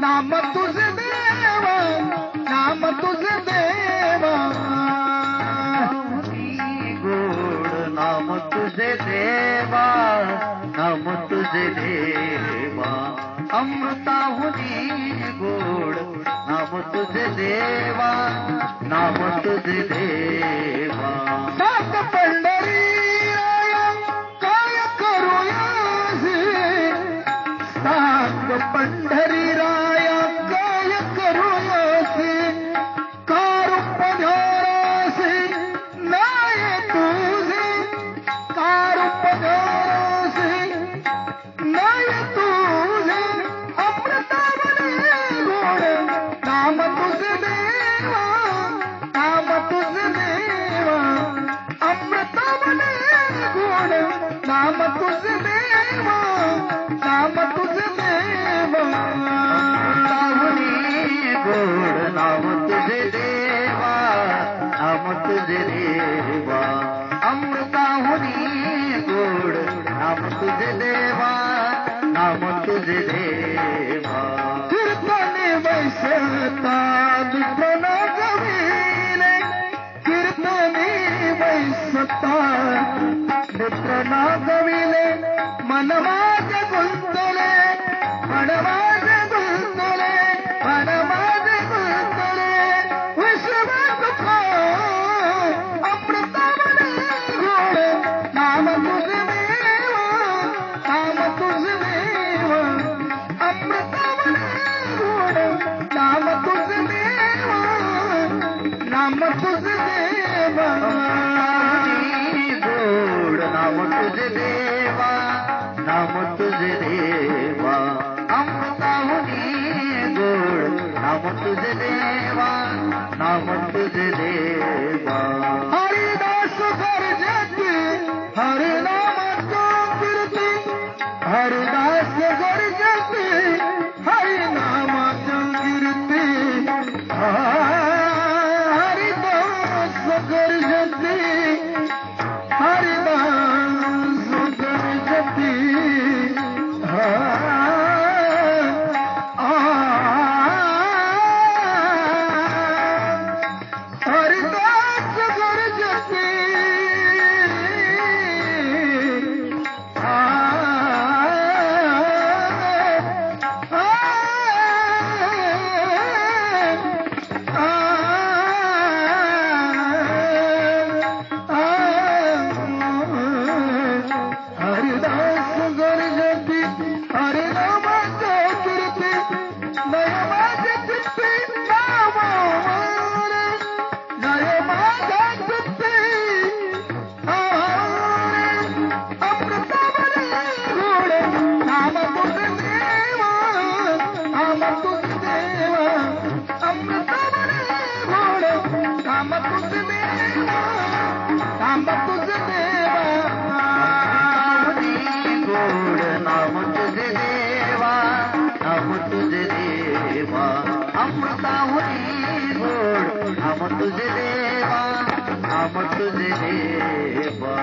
नाम तुझे देवा, नाम तुझे देवा, गोड नाम तुझे देवा, नाम तुझे देवा, अमृताहुनी गोड नाम तुझे देवा, नाम तुझे देवा. सात पंढरी राया काय करूया सात पंढरी राया काय करूयासी, कारूप ध्यारासी नाही तुझे, कारूप ध्यारासी नाही तुझे, अमृतावने गोड नाम तुझे देवा, नाम तुझे देवा, अमृतावने गोड नाम तुझे देवा, नाम तुझे देवा. अमृताहुनी गोड नाम तुझे देवा, नाम तुझे देवा, अमृताहुनी गोड नाम तुझे देवा, नाम तुझे देवा. कीर्तने वैसता दुःखन गविले, कीर्तने वैसता दुःखन गविले, मनवाज गुंतले, मनवाज गुंतले, मनवाज गुंतले, विश्व दुःख अमृतावने गोड नाम तुझे देवा, नाम तुझे देवा, अमृतावने गोड नाम तुझे देवा, नाम तुझे देवा. गोड नाम तुझे देवा, नाम तुझे देवा, अमृताहुनी गोड नाम तुझे देवा, नाम तुझे देवा. हरिदास गर्जती हरिनामाच्या कीर्ती, हरिदास गर्जती हरिनामाच्या कीर्ती, हरिदास गर्जती, हरिदास गर्जती, हरिदास गर्जती, हरिदास गर्जती हरिनामाच्या कीर्ती, नय माझे चित्ती नावावर, नय माझ्या चित्ती अमृतावने गोड नाम तुझे देवा, नाम तुझे देवा, अमृतावने गोड नाम तुझे देवा, नाम तुझे देवा. गोड नाम तुझे देवा, नाम तुझे देवा, अमृताहुनी गोड नाम तुझे देवा, नाम तुझे देवा.